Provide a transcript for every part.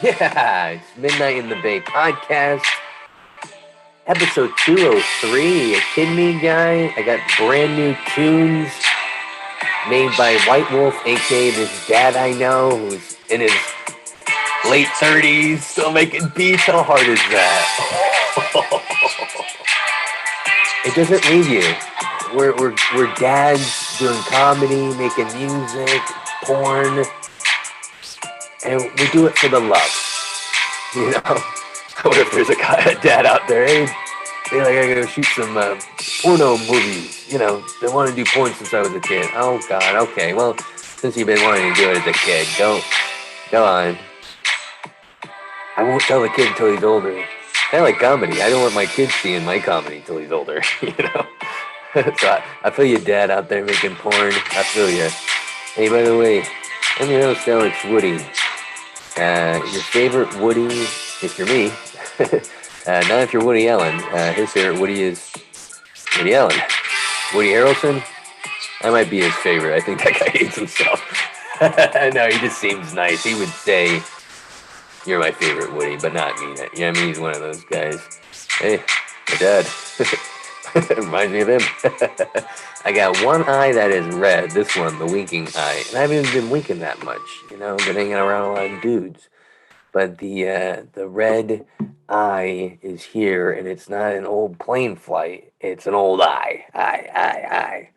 Yeah, it's Midnight in the Bay podcast, episode 203. You kidding me, guy? I got brand new tunes made by White Wolf, aka this dad I know who's in his late 30s, still making beats. How hard is that? It doesn't leave you. We're dads doing comedy, making music, porn, and we do it for the love. You know? What if there's a dad out there? Hey, I gotta go shoot some porno movies. They want to do porn since I was a kid. Oh God. Okay. Well, since you've been wanting to do it as a kid, go on. I won't tell the kid until he's older. I like comedy. I don't want my kids seeing my comedy until he's older. So I feel you, dad, out there making porn. I feel you. Hey, by the way, I'm your host, Alex Woody. Your favorite Woody, if you're me, not if you're Woody Allen. His favorite Woody is Woody Allen. Woody Harrelson, I might be his favorite. I think that guy hates himself. No, he just seems nice. He would say, you're my favorite Woody, but not mean it. I mean, he's one of those guys. Hey, my dad. Reminds me of him. I got one eye that is red. This one, the winking eye. And I haven't even been winking that much. I've been hanging around a lot of dudes. But the red eye is here, and it's not an old plane flight. It's an old eye. Eye.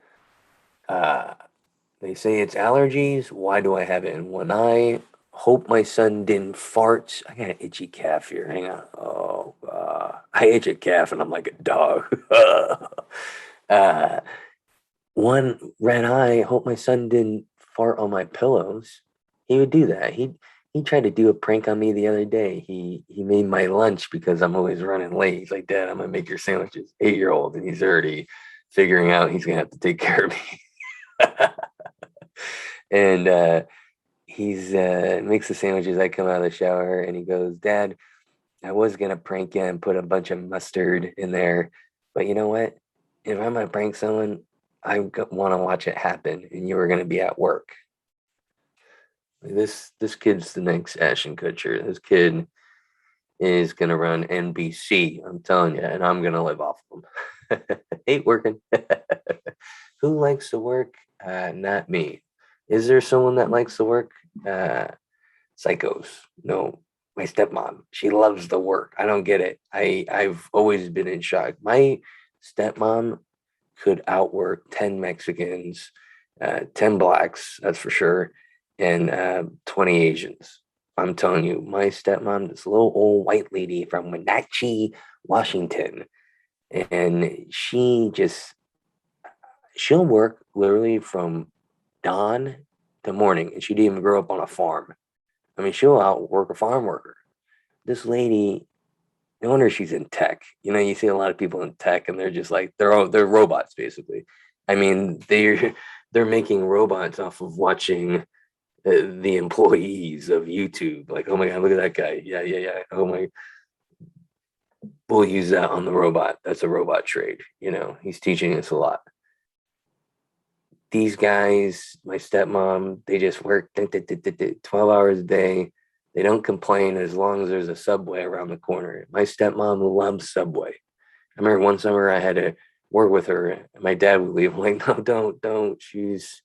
They say it's allergies. Why do I have it in one eye? Hope my son didn't fart. I got an itchy calf here. Hang on. Oh, I itch a calf, and I'm like a dog. One red eye. Hope my son didn't fart on my pillows. He would do that. He tried to do a prank on me the other day. He made my lunch because I'm always running late. He's like, Dad, I'm gonna make your sandwiches. 8-year-old, and he's already figuring out he's gonna have to take care of me. And he's makes the sandwiches. I come out of the shower and he goes, Dad, I was gonna prank you and put a bunch of mustard in there, but you know what? If I'm gonna prank someone, I want to watch it happen, and you were gonna be at work. This kid's the next Ashton Kutcher. This kid is gonna run NBC. I'm telling you, and I'm gonna live off of them. Hate working. Who likes to work? Not me. Is there someone that likes to work? Psychos. No, my stepmom. She loves the work. I don't get it. I've always been in shock. My stepmom could outwork 10 Mexicans, 10 blacks, that's for sure, and 20 Asians. I'm telling you, my stepmom, this little old white lady from Wenatchee, Washington, and she'll work literally from dawn to morning, and she didn't even grow up on a farm. I mean, she'll outwork a farm worker. This lady, no wonder she's in tech. You see a lot of people in tech, and they're just like they're robots basically. I mean, they're making robots off of watching the employees of YouTube. Like, oh my God, look at that guy. Yeah. Oh my, we'll use that on the robot. That's a robot trade. He's teaching us a lot. These guys, my stepmom, they just work 12 hours a day. They don't complain as long as there's a Subway around the corner. My stepmom loves Subway. I remember one summer I had to work with her, and my dad would leave. I'm like, no, don't. She's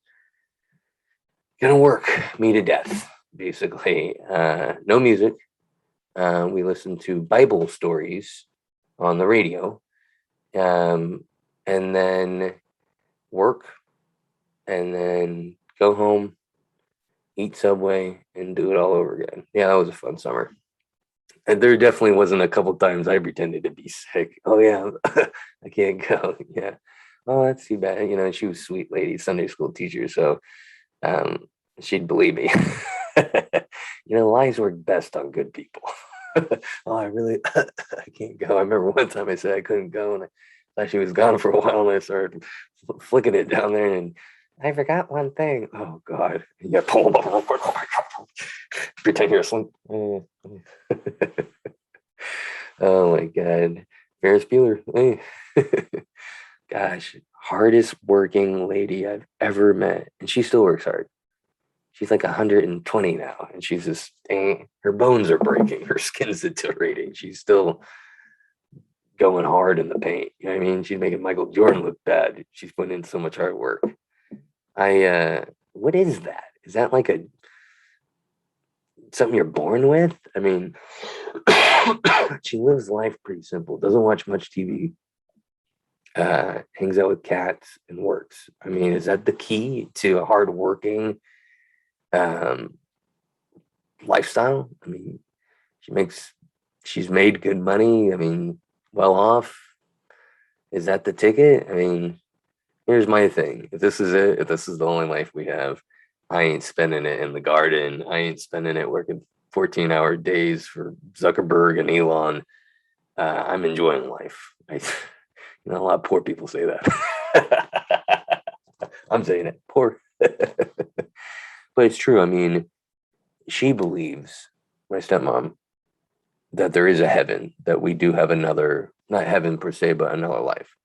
gonna work me to death, basically. No music. We listen to Bible stories on the radio, and then work, and then go home, eat Subway, and do it all over again. Yeah, that was a fun summer. And there definitely wasn't a couple times I pretended to be sick. Oh yeah, I can't go. Yeah. Oh, that's too bad. She was a sweet lady, Sunday school teacher, so um, she'd believe me. Lies work best on good people. Oh, I really, I can't go. I remember one time I said I couldn't go, and I thought she was gone for a while, and I started flicking it down there, and I forgot one thing. Oh God! Yeah, pull them up real quick. Pretend you're asleep. Oh my God, Ferris Bueller. Hey. Gosh, hardest working lady I've ever met, and she still works hard. she's like 120 now, and she's just her bones are breaking, her skin's deteriorating. She's still going hard in the paint. You know what I mean? She's making Michael Jordan look bad. She's putting in so much hard work. What is that? Is that like a something you're born with? I mean, she lives life pretty simple. Doesn't watch much TV. Hangs out with cats and works. I mean, is that the key to a hardworking um, lifestyle? I mean, she's made good money. I mean, well off. Is that the ticket? I mean, here's my thing. If this is it, if this is the only life we have, I ain't spending it in the garden. I ain't spending it working 14-hour days for Zuckerberg and Elon. I'm enjoying life. A lot of poor people say that. I'm saying it, poor. But it's true. I mean, she believes, my stepmom, that there is a heaven, that we do have another, not heaven per se, but another life.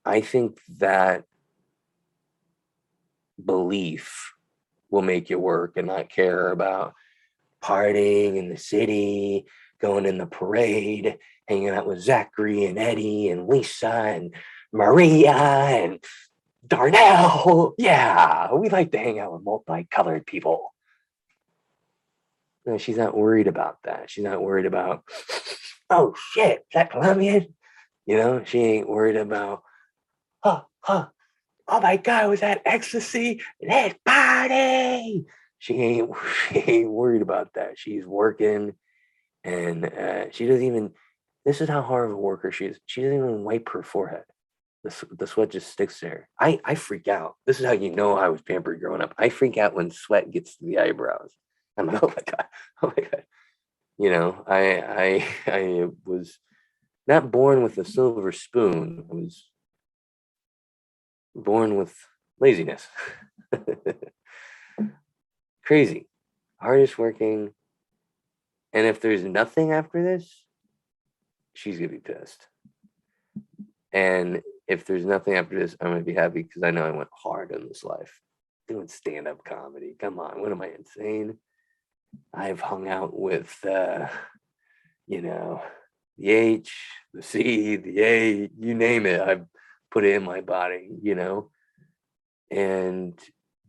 I think that belief will make you work and not care about partying in the city, going in the parade, hanging out with Zachary and Eddie and Lisa and Maria and Darnell. Yeah, we like to hang out with multicolored people. No, she's not worried about that. She's not worried about, oh shit, is that Colombian? She ain't worried about, oh my God, was that ecstasy? Let's party. She ain't worried about that. She's working, and she doesn't even, this is how hard of a worker she is. She doesn't even wipe her forehead. The sweat just sticks there. I freak out. This is how you know I was pampered growing up. I freak out when sweat gets to the eyebrows. I'm like, oh my God, oh my God. I was not born with a silver spoon. I was born with laziness. Crazy. Hardest working. And if there's nothing after this, she's going to be pissed. And if there's nothing after this, I'm going to be happy because I know I went hard in this life. Doing stand-up comedy. Come on. What am I, insane? I've hung out with, the H, the C, the A, you name it. I've put it in my body, and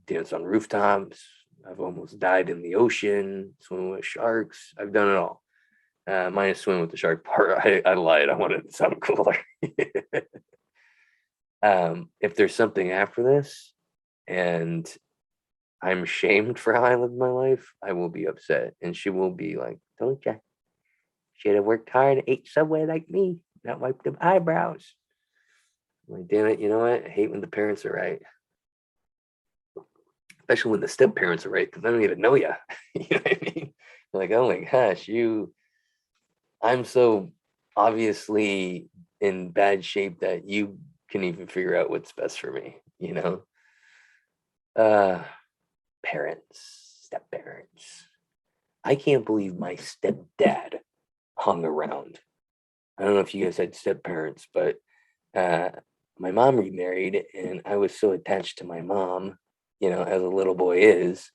dance on rooftops. I've almost died in the ocean, swimming with sharks. I've done it all. Minus swim with the shark part. I lied. I wanted it to sound cooler. If there's something after this and I'm shamed for how I lived my life, I will be upset. And she will be like, don't you? Should have worked hard, ate Subway like me, not wiped them eyebrows. I'm like, damn it, you know what? I hate when the parents are right. Especially when the step parents are right, because I don't even know you. You know what I mean? You're like, oh my gosh, I'm so obviously in bad shape that you can even figure out what's best for me, Parents, step parents. I can't believe my stepdad hung around. I don't know if you guys had step parents, but my mom remarried, and I was so attached to my mom, as a little boy is,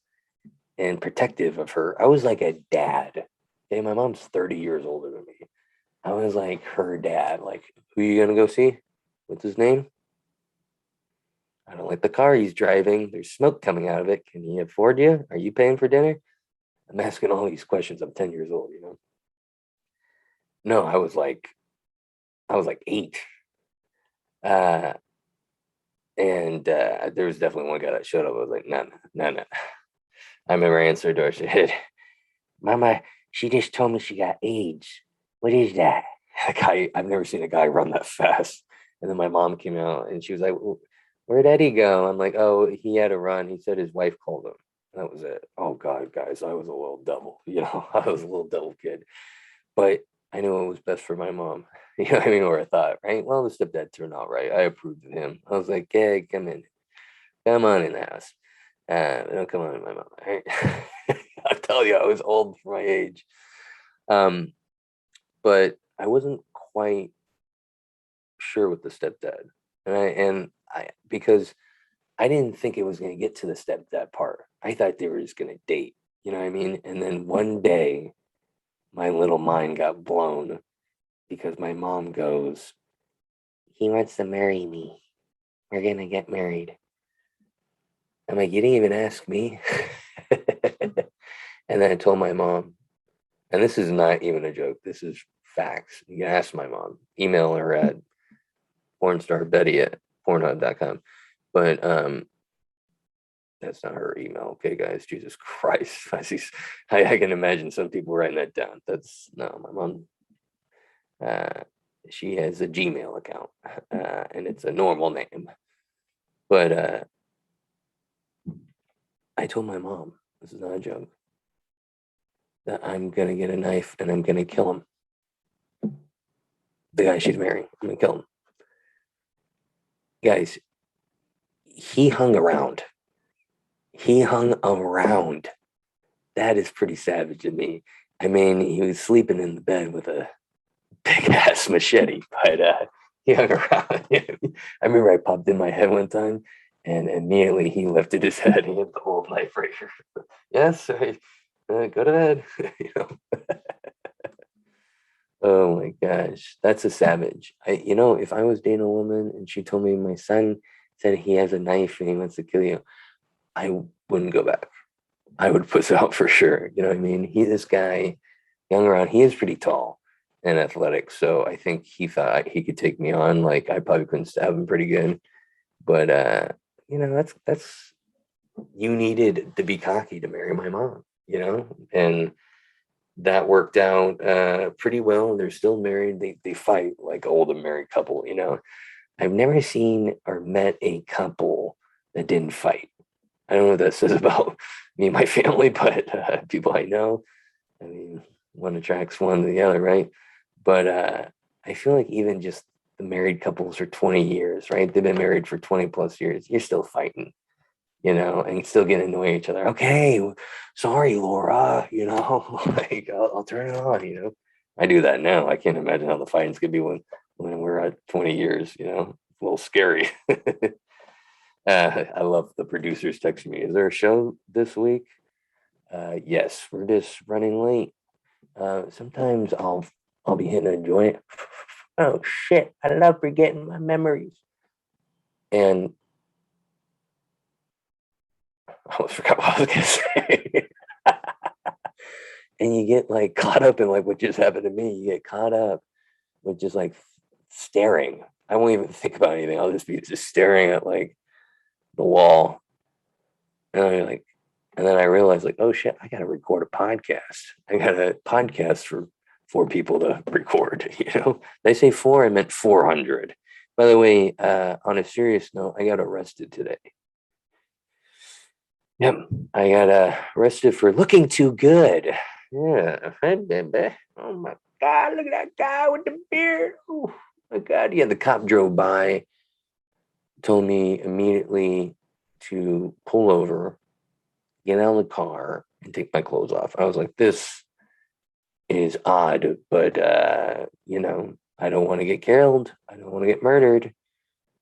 and protective of her. I was like a dad. Okay, my mom's 30 years older than me. I was like her dad. Like, who are you gonna go see? What's his name? I don't like the car he's driving. There's smoke coming out of it. Can he afford you? Are you paying for dinner? I'm asking all these questions. I'm 10 years old, No, I was like 8. And there was definitely one guy that showed up. I was like, no. I remember I answered her. She said, Mama, she just told me she got AIDS. What is that? I've never seen a guy run that fast. And then my mom came out and she was like, where'd Eddie go? I'm like, oh, he had to run. He said his wife called him. That was it. Oh God, guys, I was a little devil. I was a little devil kid. But I knew it was best for my mom. You know what I mean? Or I thought, right? Well, the stepdad turned out right. I approved of him. I was like, hey, come in. Come on in the house. Don't come on in my mom. Right? I tell you, I was old for my age. But I wasn't quite sure with the stepdad. And I because I didn't think it was going to get to the stepdad part. I thought they were just going to date. You know what I mean? And then one day, my little mind got blown because my mom goes, "He wants to marry me. We're going to get married." I'm like, "You didn't even ask me." And then I told my mom, and this is not even a joke. This is facts. You can ask my mom. Email her at pornstarbetty@pornhub.com. But that's not her email. Okay, guys. Jesus Christ. I can imagine some people writing that down. That's no, my mom. She has a Gmail account, and it's a normal name. But I told my mom, this is not a joke, that I'm gonna get a knife and I'm gonna kill him. The guy she's marrying, I'm gonna kill him. Guys, he hung around. He hung around. That is pretty savage to me. I mean, he was sleeping in the bed with a big ass machete, but he hung around. I remember I popped in my head one time, and immediately he lifted his head. He had the whole knife right here. Yes, go to bed. You know. Oh my gosh, that's a savage. If I was dating a woman and she told me my son said he has a knife and he wants to kill you, I wouldn't go back. I would puss out for sure. You know what I mean? This guy, young around, he is pretty tall and athletic. So I think he thought he could take me on. Like I probably couldn't stab him pretty good. But that's you needed to be cocky to marry my mom, and that worked out pretty well. They're still married. They fight like old married couple. I've never seen or met a couple that didn't fight. I don't know what that says about me and my family, but people I know, I mean, one attracts one to the other, right? But I feel like even just the married couples for 20 years, right? They've been married for 20 plus years. You're still fighting, and still getting to know each other. Okay, sorry, Laura, like I'll turn it on. I do that now. I can't imagine how the fighting's gonna be when we're at 20 years, a little scary. I love the producers texting me. Is there a show this week? Yes, we're just running late. Sometimes I'll be hitting a joint. Oh shit! I love forgetting my memories. And I almost forgot what I was gonna say. And you get like caught up in like what just happened to me. You get caught up with just like staring. I won't even think about anything. I'll just be just staring at like the wall. And I'm like, and then I realized like, oh shit, I gotta record a podcast. I got a podcast for 4 people to record. They say 4, I meant 400. By the way, on a serious note, I got arrested today. Yep, I got arrested for looking too good. Yeah, hey, baby. Oh my God, look at that guy with the beard. Oh my God. Yeah, the cop drove by, told me immediately to pull over, get out of the car, and take my clothes off. I was like, this is odd, but, I don't want to get killed. I don't want to get murdered.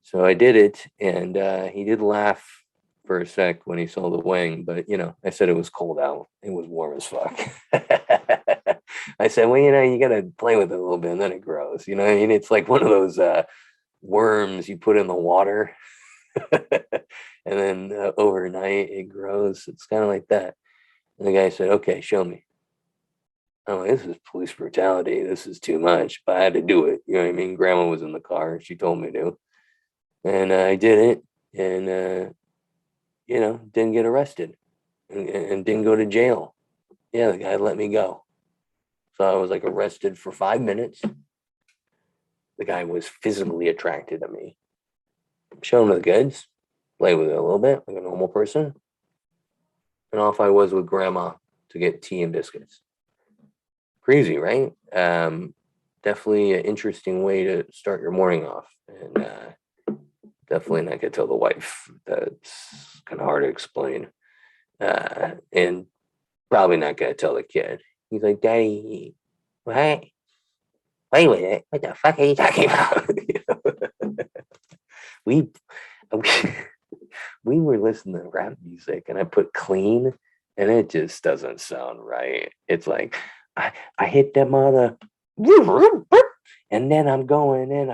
So I did it, and he did laugh for a sec when he saw the wing, but I said it was cold out. It was warm as fuck. I said, well, you gotta play with it a little bit and then it grows. You know what I mean? It's like one of those worms you put in the water and then overnight it grows. It's kind of like that. And the guy said, okay, show me. I'm like, this is police brutality. This is too much, but I had to do it. You know what I mean? Grandma was in the car. She told me to. And I did it. And, didn't get arrested and didn't go to jail. Yeah, the guy let me go. So I was like arrested for 5 minutes. The guy was physically attracted to me. Showed him the goods, play with it a little bit like a normal person. And off I was with grandma to get tea and biscuits. Crazy, right? Definitely an interesting way to start your morning off. And definitely not gonna tell the wife. That's kind of hard to explain. And probably not gonna tell the kid. He's like, Daddy, what? Wait with it. What the fuck are you talking about? we, we we were listening to rap music and I put clean and it just doesn't sound right. It's like I hit that mother and then I'm going in.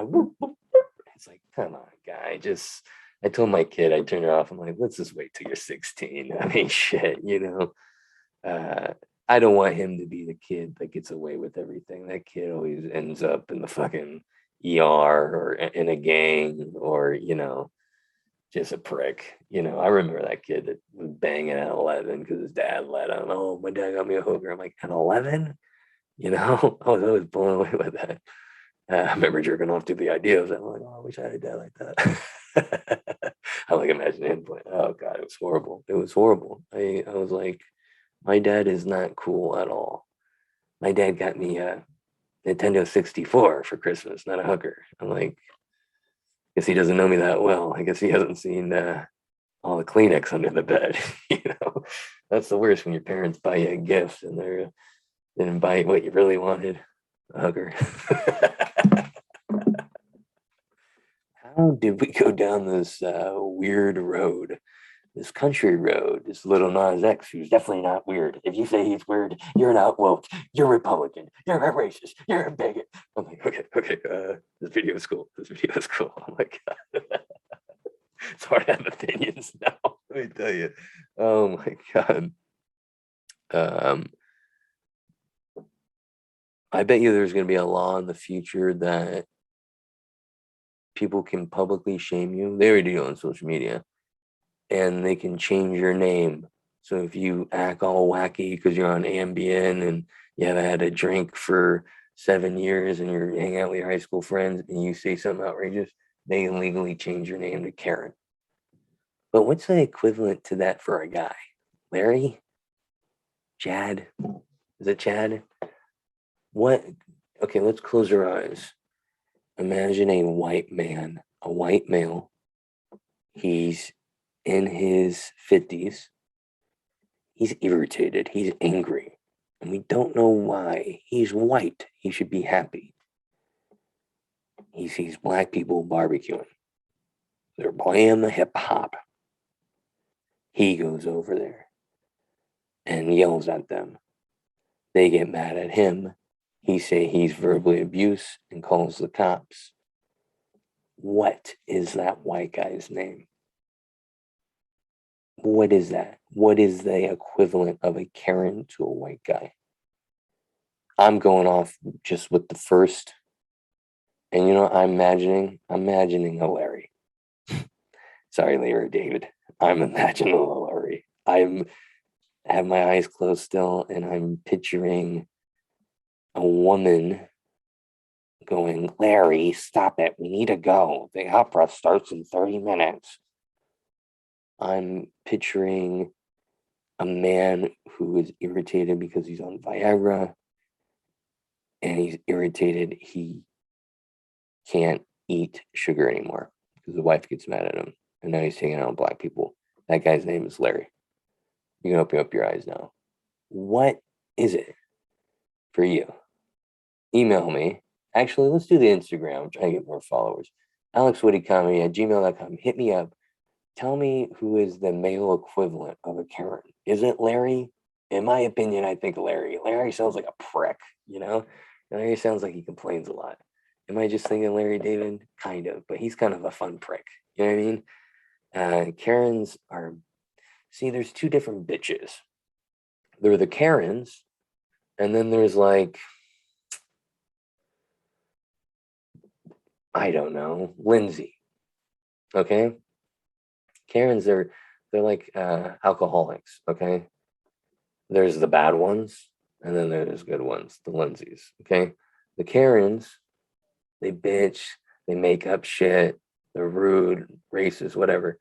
It's like, come on, guy. Just I told my kid I turned it off. I'm like, let's just wait till you're 16. I mean, shit, I don't want him to be the kid that gets away with everything. That kid always ends up in the fucking ER or in a gang or, just a prick. I remember that kid that was banging at 11 because his dad let him. Oh, my dad got me a hooker. I'm like, at 11? I was always blown away with that. I remember jerking off to the idea of that. I'm like, oh, I wish I had a dad like that. I like imagining him playing. Oh God, it was horrible. It was horrible. I was like, my dad is not cool at all. My dad got me a Nintendo 64 for Christmas, not a hooker. I'm like, guess he doesn't know me that well. I guess he hasn't seen all the Kleenex under the bed. That's the worst when your parents buy you a gift and they didn't buy you what you really wanted, a hooker. How did we go down this weird road? This country road, this little Nas X, who's definitely not weird. If you say he's weird, you're not woke. You're Republican. You're a racist. You're a bigot. I'm like, okay. This video is cool. Oh my God. It's hard to have opinions now. Let me tell you. Oh my God. I bet you there's going to be a law in the future that people can publicly shame you. They already do on social media. And they can change your name. So if you act all wacky because you're on Ambien and you haven't had a drink for 7 years and you're hanging out with your high school friends and you say something outrageous, they can legally change your name to Karen. But what's the equivalent to that for a guy? Larry? Chad? Is it Chad? What? Okay, let's close our eyes. Imagine a white man, a white male. He's in his 50s. He's irritated. He's angry. And we don't know why. He's white. He should be happy. He sees black people barbecuing. They're playing the hip hop. He goes over there and yells at them. They get mad at him. He say he's verbally abused and calls the cops. What is that white guy's name? What is that? What is the equivalent of a Karen to a white guy? I'm going off just with the first. And I'm imagining a Larry. Sorry, Larry David. I'm imagining a Larry. I have my eyes closed still, and I'm picturing a woman going, Larry, stop it. We need to go. The opera starts in 30 minutes. I'm picturing a man who is irritated because he's on Viagra, and he's irritated he can't eat sugar anymore because the wife gets mad at him, and now he's hanging out with black people. That guy's name is Larry. You can open up your eyes now. What is it for you? Email me. Actually, let's do the Instagram. Try to get more followers. alexwoodycomedy@gmail.com. Hit me up. Tell me who is the male equivalent of a Karen. Is it Larry? In my opinion, I think Larry. Larry sounds like a prick, Larry sounds like he complains a lot. Am I just thinking Larry David? Kind of, but he's kind of a fun prick. You know what I mean? Karens are, there's two different bitches. There are the Karens, and then there's like, I don't know, Lindsey. Okay? Karens, they're like alcoholics, okay? There's the bad ones, and then there's good ones, the Lindseys, okay? The Karens, they bitch, they make up shit, they're rude, racist, whatever.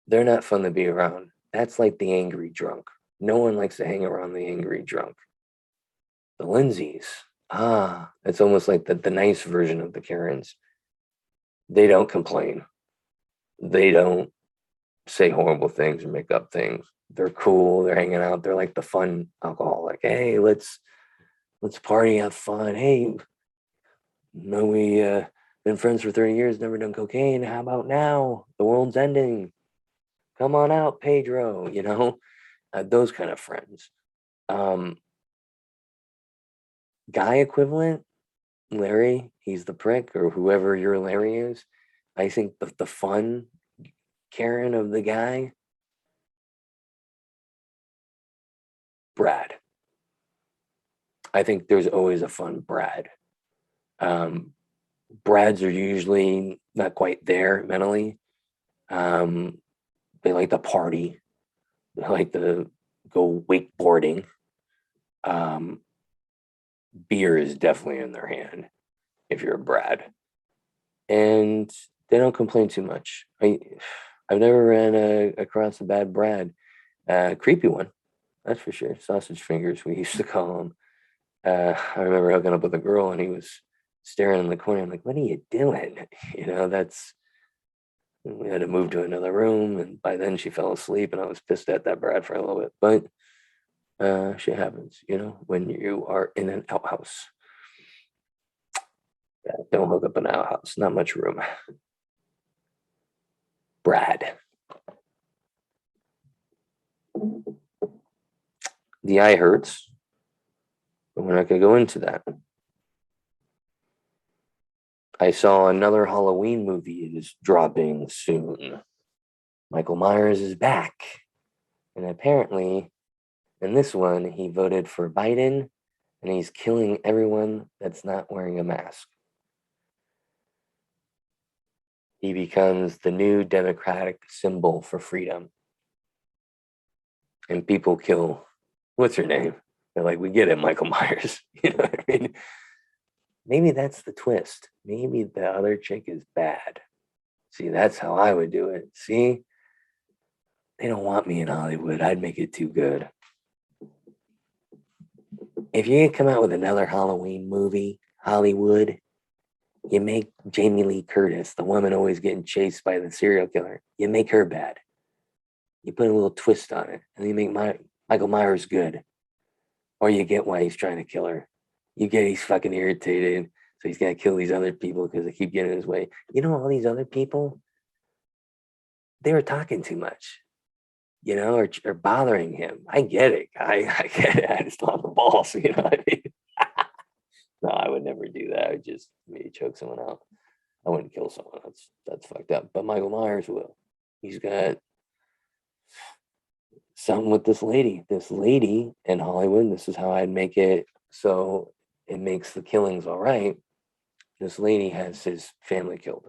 They're not fun to be around. That's like the angry drunk. No one likes to hang around the angry drunk. The Lindseys, it's almost like the nice version of the Karens. They don't complain. They don't say horrible things or make up things. They're cool. They're hanging out. They're like the fun alcoholic. Hey, let's party, have fun. Hey, we Been friends for 30 years, never done cocaine. How about now? The world's ending. Come on out, Pedro, those kind of friends. Um, Guy equivalent, Larry, he's the prick, or whoever your Larry is. I think the fun Karen of the guy, Brad. I think there's always a fun Brad. Um, Brads are usually not quite there mentally. Um, they like to party. They like to go wakeboarding. Um, Beer is definitely in their hand if you're a Brad, and they don't complain too much. I've never ran across a bad Brad. Creepy one, that's for sure. Sausage fingers, we used to call him. I remember hooking up with a girl, and he was staring in the corner. I'm like, "What are you doing?" That's we had to move to another room, and by then she fell asleep, and I was pissed at that Brad for a little bit. But shit happens, when you are in an outhouse. Yeah, don't hook up an outhouse. Not much room. Brad. The eye hurts, but we're not going to go into that. I saw another Halloween movie is dropping soon. Michael Myers is back. And apparently, in this one, he voted for Biden and he's killing everyone that's not wearing a mask. He becomes the new democratic symbol for freedom. And people kill, what's her name? They're like, we get it, Michael Myers. You know what I mean? Maybe that's the twist. Maybe the other chick is bad. See, that's how I would do it. See, they don't want me in Hollywood. I'd make it too good. If you come out with another Halloween movie, Hollywood, you make Jamie Lee Curtis, the woman always getting chased by the serial killer, you make her bad. You put a little twist on it, and you make Michael Myers good. Or you get why he's trying to kill her. You get he's fucking irritated, so he's got to kill these other people because they keep getting in his way. All these other people, they were talking too much, or bothering him. I get it. I get it. I just don't have the balls, you know what I mean? No, I would never do that. I would just maybe choke someone out. I wouldn't kill someone. That's fucked up. But Michael Myers will. He's got something with this lady. This lady in Hollywood, this is how I'd make it so it makes the killings all right. This lady has his family killed.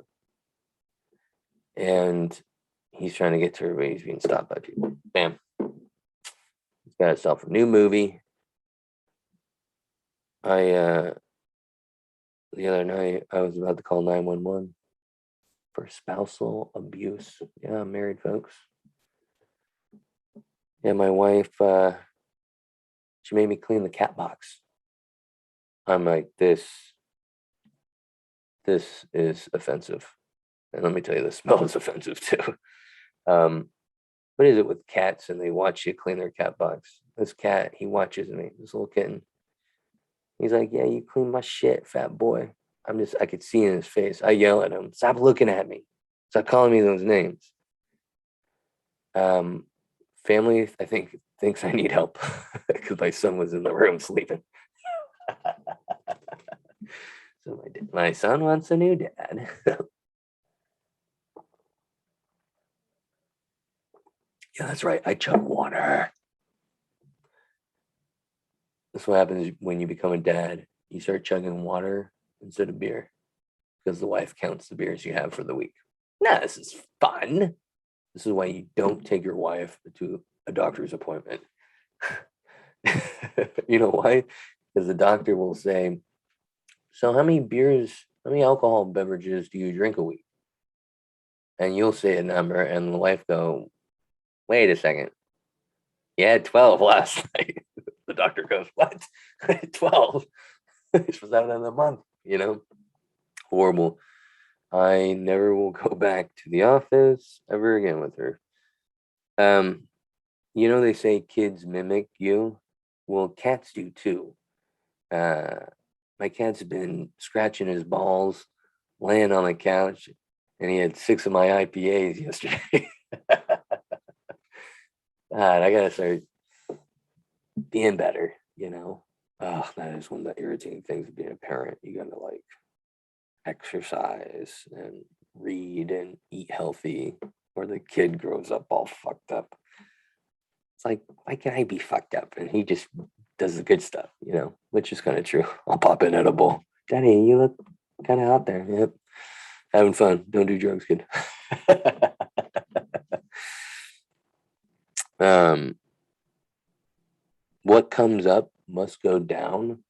And he's trying to get to her, but he's being stopped by people. Bam. He's got himself a new movie. The other night, I was about to call 911 for spousal abuse. Yeah, I'm married, folks. Yeah, my wife, she made me clean the cat box. I'm like, this is offensive. And let me tell you, the smell is offensive too. What is it with cats and they watch you clean their cat box? This cat, he watches me, this little kitten. He's like, yeah, you clean my shit, fat boy. I could see in his face. I yell at him, stop looking at me. Stop calling me those names. Family, I think, thinks I need help because my son was in the room sleeping. So my son wants a new dad. Yeah, that's right. I chug water. That's what happens when you become a dad. You start chugging water instead of beer because the wife counts the beers you have for the week. Nah, this is fun. This is why you don't take your wife to a doctor's appointment. You know why? Because the doctor will say, so how many alcohol beverages do you drink a week? And you'll say a number and the wife go, wait a second. You had 12 last night. The doctor goes, what? 12? You're supposed to have it in a month, Horrible. I never will go back to the office ever again with her. They say kids mimic you. Well, cats do too. My cat's been scratching his balls laying on the couch, and he had 6 of my IPAs yesterday. God, I gotta start being better, you know. Oh, that is one of the irritating things of being a parent. You gotta like exercise and read and eat healthy, or the kid grows up all fucked up. It's like, why can't I be fucked up? And he just does the good stuff, you know, which is kind of true. I'll pop an edible. Daddy, you look kind of out there. Yep. Having fun. Don't do drugs, kid. What comes up must go down.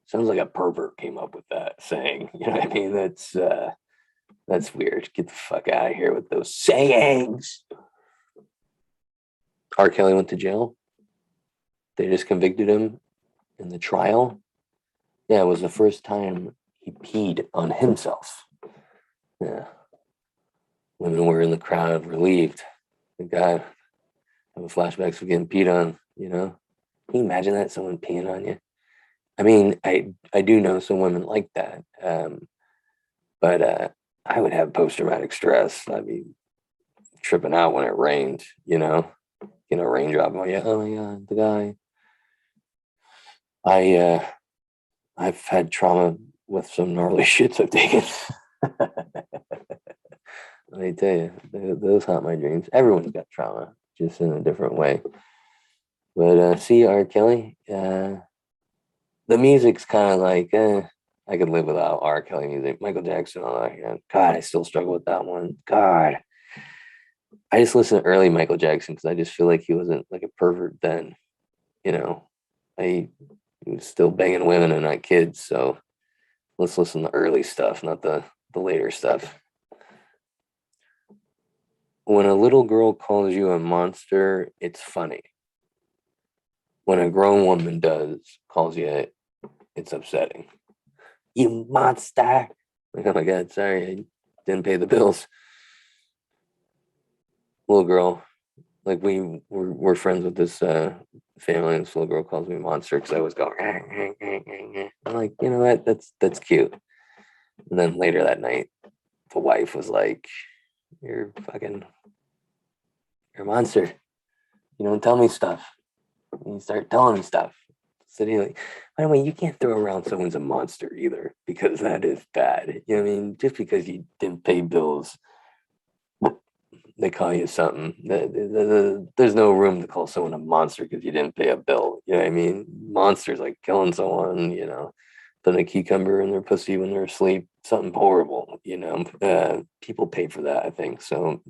Sounds like a pervert came up with that saying. You know what I mean? That's weird. Get the fuck out of here with those sayings. R. Kelly went to jail. They just convicted him in the trial. Yeah, it was the first time he peed on himself. Yeah. Women were in the crowd, relieved. The guy having flashbacks of getting peed on, you know? Can you imagine that? Someone peeing on you? I mean, I do know some women like that. But I would have post-traumatic stress. I'd be tripping out when it rained, you know? Raindrop. Oh yeah, oh my God, the guy. I've had trauma with some gnarly shits I've taken. Let me tell you, those haunt my dreams. Everyone's got trauma, just in a different way. But see, R. Kelly, the music's kind of like, I could live without R. Kelly music. Michael Jackson, all that. God, I still struggle with that one. God, I just listen to early Michael Jackson because I just feel like he wasn't like a pervert then. You know, he was still banging women and not kids. So let's listen to early stuff, not the later stuff. When a little girl calls you a monster, it's funny. When a grown woman calls you it, it's upsetting. You monster. Like, oh my God, sorry, I didn't pay the bills. Little girl, like we're friends with this family, and this little girl calls me monster because I always go, I'm like, you know what, that's cute. And then later that night, the wife was like, you're a monster. You don't tell me stuff. You start telling me stuff. So like, by the way, you can't throw around someone's a monster either, because that is bad. You know what I mean? Just because you didn't pay bills, they call you something. There's no room to call someone a monster because you didn't pay a bill. You know what I mean? Monsters like killing someone, you know, putting a cucumber in their pussy when they're asleep, something horrible, you know. People pay for that, I think. So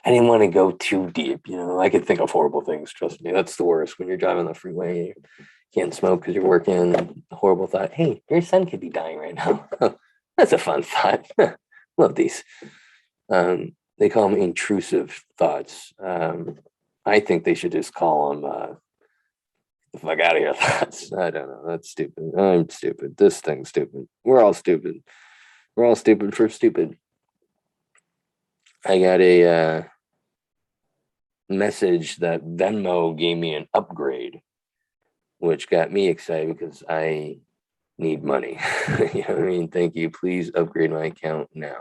I didn't want to go too deep, you know. I could think of horrible things, trust me. That's the worst. When you're driving the freeway, you can't smoke because you're working. Horrible thought. Hey, your son could be dying right now. That's a fun thought. Love these. They call them intrusive thoughts. I think they should just call them the fuck out of here thoughts. I don't know. That's stupid. I'm stupid. This thing's stupid. We're all stupid. We're all stupid for stupid. I got a message that Venmo gave me an upgrade, which got me excited because I need money. You know what I mean? Thank you. Please upgrade my account now.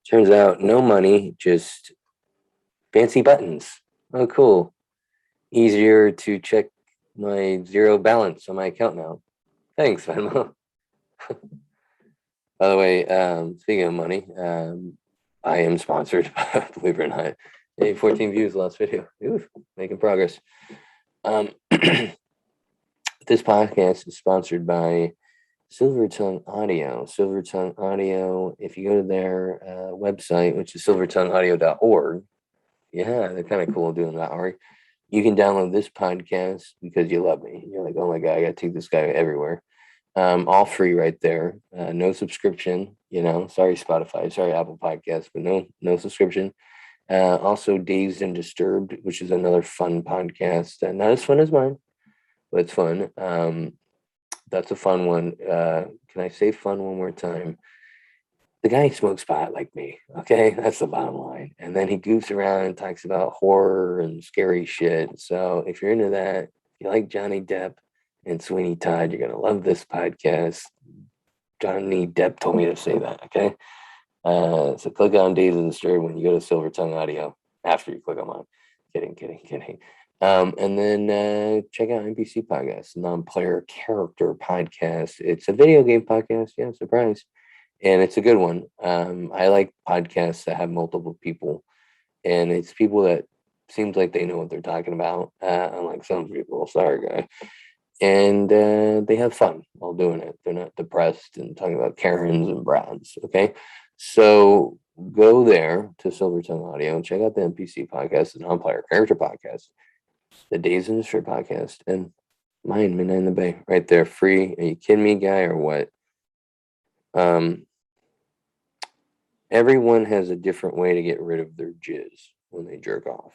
Turns out no money, just fancy buttons. Oh, cool. Easier to check my zero balance on my account now. Thanks, Venmo. By the way, speaking of money, I am sponsored, believe it or not. Hey, 14 views last video. Ooh, making progress. This podcast is sponsored by Silver Tongue Audio. Silver Tongue Audio, if you go to their website, which is silvertongueaudio.org, yeah, they're kind of cool doing .org. You can download this podcast because you love me. You're like, oh my God, I got to take this guy everywhere. All free right there. No subscription, you know. Sorry, Spotify. Sorry, Apple Podcasts, but no subscription. Also, Dazed and Disturbed, which is another fun podcast. Not as fun as mine, but it's fun. That's a fun one. Can I say fun one more time? The guy smokes pot like me. Okay, that's the bottom line. And then he goofs around and talks about horror and scary shit. So if you're into that, if you like Johnny Depp and Sweeney Todd, you're gonna love this podcast. Johnny Depp told me to say that. Okay. So click on Days of the Disturbed when you go to Silver Tongue Audio after you click on mine. Kidding. And then check out NPC Podcast, Non-Player Character Podcast. It's a video game podcast. Yeah, surprise. And it's a good one. I like podcasts that have multiple people, and it's people that seems like they know what they're talking about. Unlike some people, sorry guy, and they have fun while doing it. They're not depressed and talking about Karens and Brads. Okay, so go there to Silver Tongue Audio and check out the NPC podcast, the Non-Player Character Podcast, the Days in the Strip podcast, and mine, Midnight in the Bay, right there, free. Are you kidding me, guy, or what? Everyone has a different way to get rid of their jizz when they jerk off.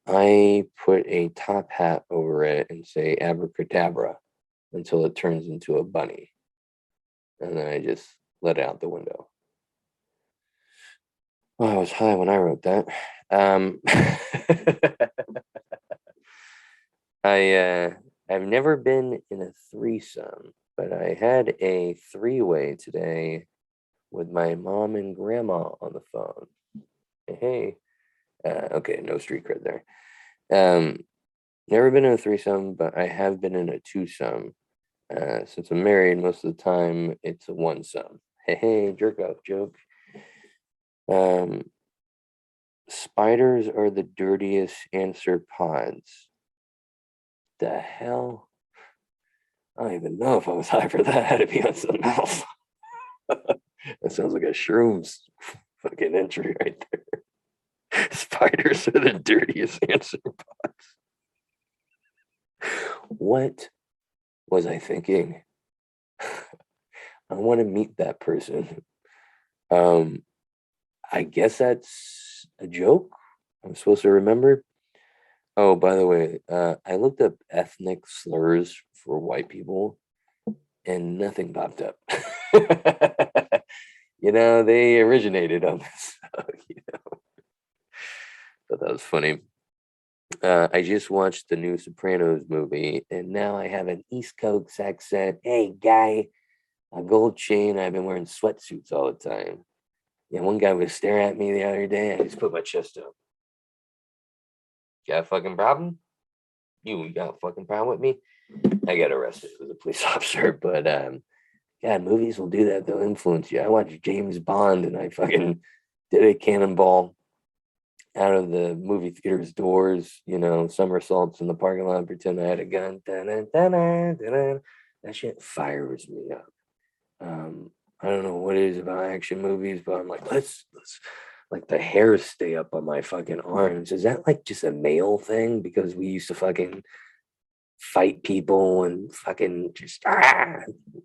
I put a top hat over it and say abracadabra until it turns into a bunny. And then I just let it out the window. Well, I was high when I wrote that. I've never been in a threesome, but I had a three-way today with my mom and grandma on the phone. Hey. Okay, no street cred there. Never been in a threesome, but I have been in a twosome. Since I'm married, most of the time it's a one-some. Hey, jerk off joke. Spiders are the dirtiest arthropods. The hell? I don't even know if I was high for that. I had to be on something else. That sounds like a shrooms fucking entry right there. Spiders are the dirtiest arthropods. What was I thinking? I want to meet that person. I guess that's a joke. I'm supposed to remember. Oh, by the way, I looked up ethnic slurs for white people and nothing popped up. They originated on this. So, But that was funny. I just watched the new Sopranos movie, and now I have an East Coast accent. Hey, guy, a gold chain. I've been wearing sweatsuits all the time. Yeah, one guy was staring at me the other day. I just put my chest up. Got a fucking problem? You got a fucking problem with me? I got arrested as a police officer, but yeah, movies will do that. They'll influence you. I watched James Bond, and I fucking did a cannonball out of the movie theater's doors, somersaults in the parking lot, pretend I had a gun. That shit fires me up. I don't know what it is about action movies, but I'm like, let's like the hairs stay up on my fucking arms. Is that like just a male thing? Because we used to fucking fight people and fucking just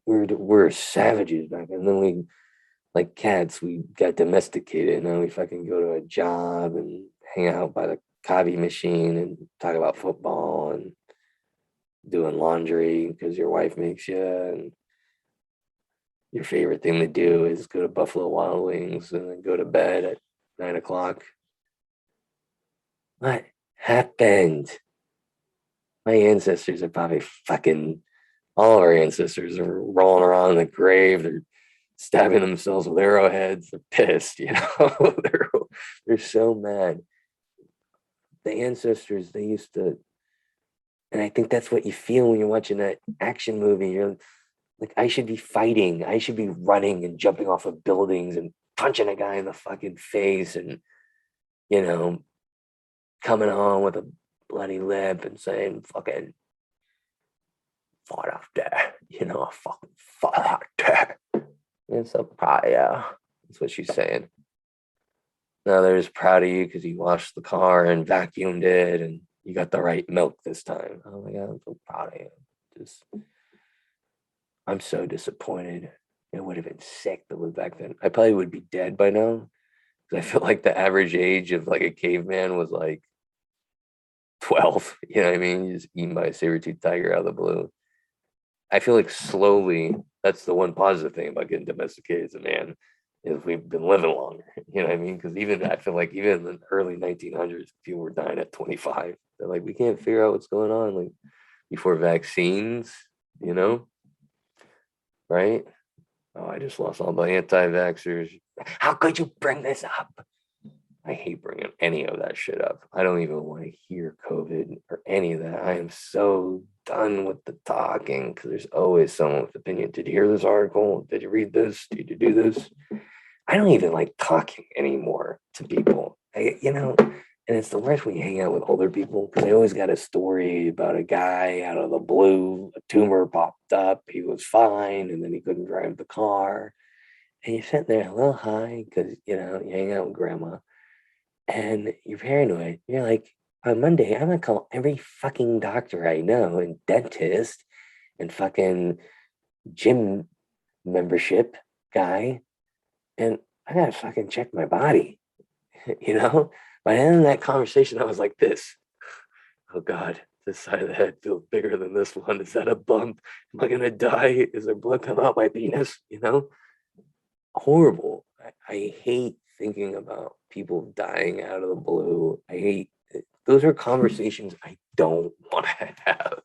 we're savages back then. And then we like cats, we got domesticated. Now we fucking go to a job and hang out by the coffee machine and talk about football and doing laundry because your wife makes you. And your favorite thing to do is go to Buffalo Wild Wings and then go to bed at 9 o'clock. What happened? My ancestors are probably fucking, all of our ancestors are rolling around in the grave. They're stabbing themselves with arrowheads. They're pissed, they're so mad. The ancestors, they used to, and I think that's what you feel when you're watching that action movie. You're like, I should be fighting. I should be running and jumping off of buildings and punching a guy in the fucking face and, coming on with a bloody lip and saying, fucking, fought out there. I fucking fought out there. And so proud, yeah. That's what she's saying. Now they're just proud of you because you washed the car and vacuumed it and you got the right milk this time. Oh my God, I'm so proud of you. I'm so disappointed. It would have been sick to live back then. I probably would be dead by now. Because I feel like the average age of like a caveman was like 12. You know what I mean? You're just eaten by a saber-toothed tiger out of the blue. I feel like slowly, that's the one positive thing about getting domesticated as a man, is we've been living longer. You know what I mean? Because I feel like even in the early 1900s, people were dying at 25. They're like, we can't figure out what's going on. Like before vaccines, right? Oh, I just lost all the anti-vaxxers. How could you bring this up? I hate bringing any of that shit up. I don't even want to hear COVID or any of that. I am so done with the talking because there's always someone with opinion. Did you hear this article? Did you read this? Did you do this? I don't even like talking anymore to people. And it's the worst when you hang out with older people because they always got a story about a guy out of the blue, a tumor popped up, he was fine, and then he couldn't drive the car. And you're sitting there a little high because, you hang out with grandma and you're paranoid. You're like, on Monday, I'm gonna call every fucking doctor I know and dentist and fucking gym membership guy, and I gotta fucking check my body, you know? By the end of that conversation, I was like, this, oh God, this side of the head feels bigger than this one. Is that a bump? Am I gonna die? Is there blood come out my penis? Horrible. I hate thinking about people dying out of the blue. I hate those are conversations I don't want to have.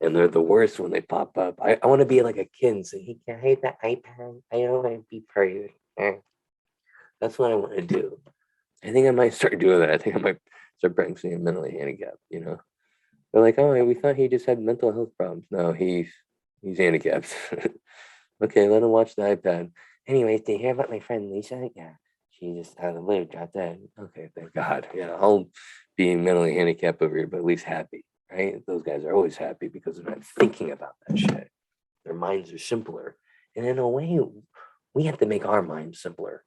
And they're the worst when they pop up. I want to be like a kid and say, hey, can I hate that iPad? I don't want to be crazy. That's what I want to do. I think I might start doing that. I think I might start practicing a mentally handicapped. They're like, oh, we thought he just had mental health problems. No, he's handicapped. Okay, let him watch the iPad. Anyways, did you hear about my friend Lisa? Yeah, she just out of the blue dropped dead. Okay, thank God. Yeah, I'll be mentally handicapped over here, but at least happy, right? Those guys are always happy because they're not thinking about that shit. Their minds are simpler. And in a way, we have to make our minds simpler.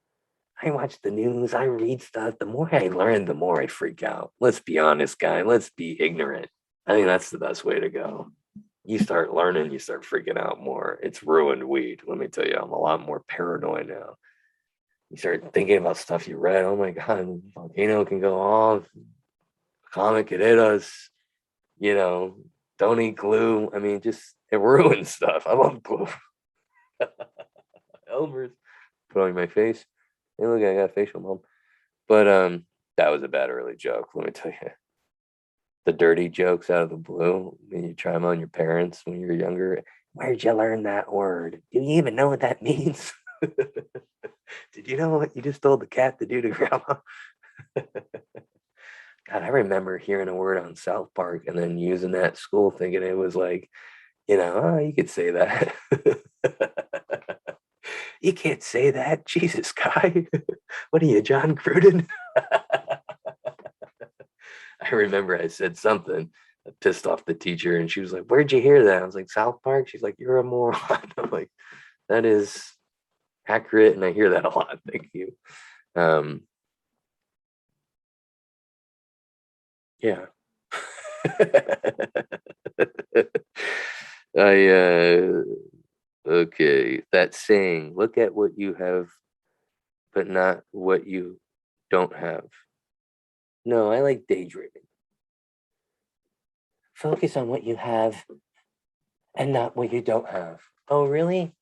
I watch the news, I read stuff. The more I learn, the more I freak out. Let's be honest, guy. Let's be ignorant. I think that's the best way to go. You start learning, you start freaking out more. It's ruined weed. Let me tell you, I'm a lot more paranoid now. You start thinking about stuff you read. Oh my God, volcano can go off, comet could hit us, you know, don't eat glue. I mean, just it ruins stuff. I love glue. Elmer's put on my face. Hey, look, I got a facial mom. But that was a bad early joke, let me tell you. The dirty jokes out of the blue when you try them on your parents when you're younger. Where'd you learn that word? Do you even know what that means? Did you know what you just told the cat to do to grandma? God, I remember hearing a word on South Park and then using that at school thinking it was like, oh, you could say that. You can't say that. Jesus, guy. What are you, John Gruden? I remember I said something that pissed off the teacher, and she was like, "Where'd you hear that?" I was like, "South Park." She's like, "You're a moron." I'm like, "That is accurate," and I hear that a lot. Thank you. Yeah. I okay. That saying, "Look at what you have, but not what you don't have." No, I like daydreaming. Focus on what you have and not what you don't have. Oh, really?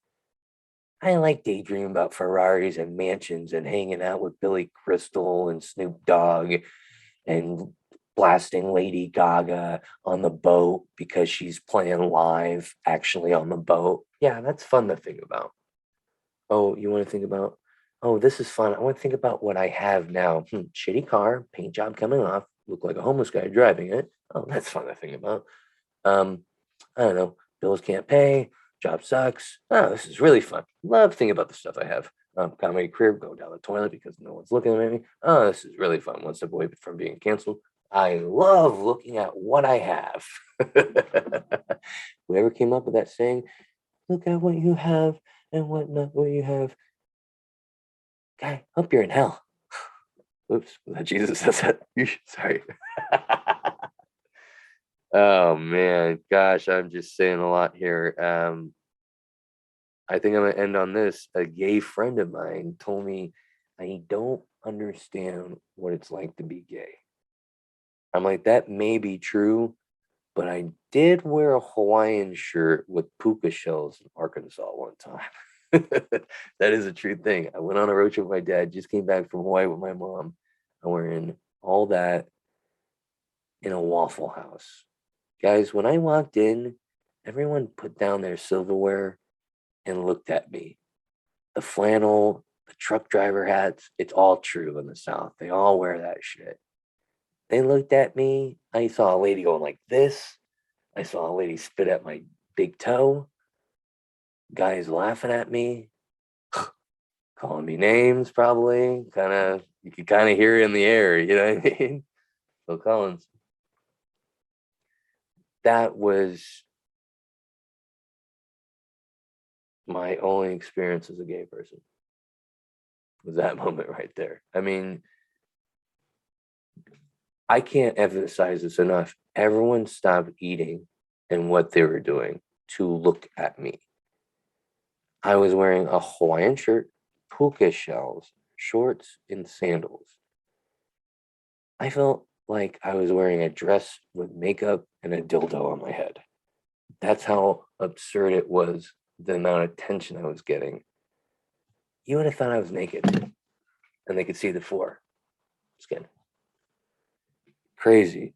I like daydreaming about Ferraris and mansions and hanging out with Billy Crystal and Snoop Dogg and blasting Lady Gaga on the boat because she's playing live actually on the boat. Yeah, that's fun to think about. Oh, you want to think about, oh, this is fun. I want to think about what I have now. Shitty car, paint job coming off, look like a homeless guy driving it. Oh, that's fun to think about. Um, I don't know, bills can't pay, job sucks. Oh, this is really fun. Love thinking about the stuff I have. Comedy career, go down the toilet because no one's looking at me. Oh, this is really fun. One step away from being canceled. I love looking at what I have. Whoever came up with that saying, look at what you have and what not what you have. Guy, hope you're in hell. Oops, that Jesus says that. Sorry. Oh man, gosh, I'm just saying a lot here. I think I'm gonna end on this. A gay friend of mine told me I don't understand what it's like to be gay. I'm like, that may be true, but I did wear a Hawaiian shirt with puka shells in Arkansas one time. That is a true thing. I went on a road trip with my dad, just came back from Hawaii with my mom. And we're in all that in a Waffle House. Guys, when I walked in, everyone put down their silverware and looked at me. the flannel, the truck driver hats, it's all true in the South. They all wear that shit. They looked at me. I saw a lady going like this. I saw a lady spit at my big toe. Guys laughing at me, calling me names, probably. You could kind of hear it in the air, you know what I mean? Phil Collins. That was my only experience as a gay person. Was that moment right there. I mean, I can't emphasize this enough. Everyone stopped eating and what they were doing to look at me. I was wearing a Hawaiian shirt, puka shells, shorts, and sandals. I felt like I was wearing a dress with makeup and a dildo on my head. That's how absurd it was, the amount of attention I was getting. You would have thought I was naked and they could see the floor. Skin. Crazy.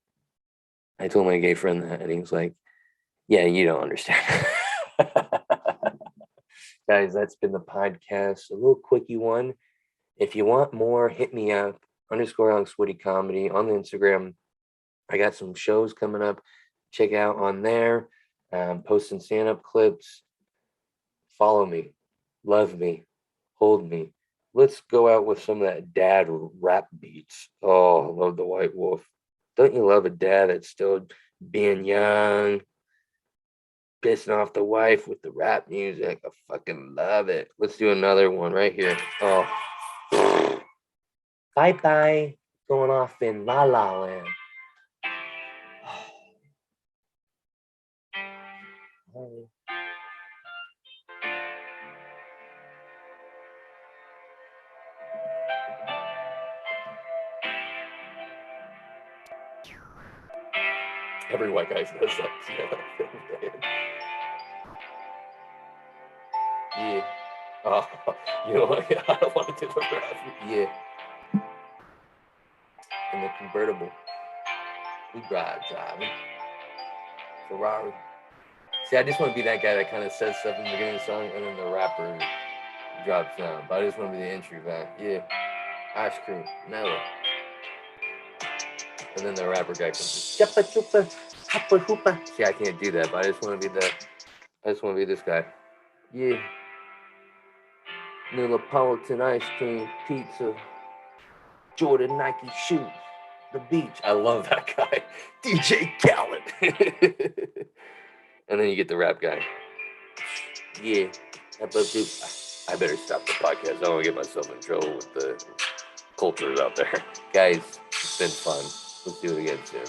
I told my gay friend that and he was like, yeah, you don't understand. Guys, that's been the podcast. A little quickie one. If you want more, hit me up. _AlexWoody Comedy on the Instagram. I got some shows coming up. Check out on there. Posting stand-up clips. Follow me. Love me. Hold me. Let's go out with some of that dad rap beats. Oh, I love the White Wolf. Don't you love a dad that's still being young, pissing off the wife with the rap music? I fucking love it. Let's do another one right here. Oh. Bye-bye. Going off in La La Land. Oh. Every white guy says that. Yeah. Oh, you know what? I don't want to do the rap. Yeah. In the convertible. We driving. Ferrari. See, I just want to be that guy that kind of says stuff in the beginning of the song and then the rapper drops down. But I just want to be the entry guy. Yeah. Ice cream. Nella. And then the rapper guy comes in. See, I can't do that, but I just want to be this guy. Yeah. Neapolitan ice cream, pizza, Jordan Nike shoes, the beach. I love that guy. DJ Khaled. And then you get the rap guy. Yeah. I better stop the podcast. I don't want to get myself in trouble with the cultures out there. Guys, it's been fun. Let's do it again soon.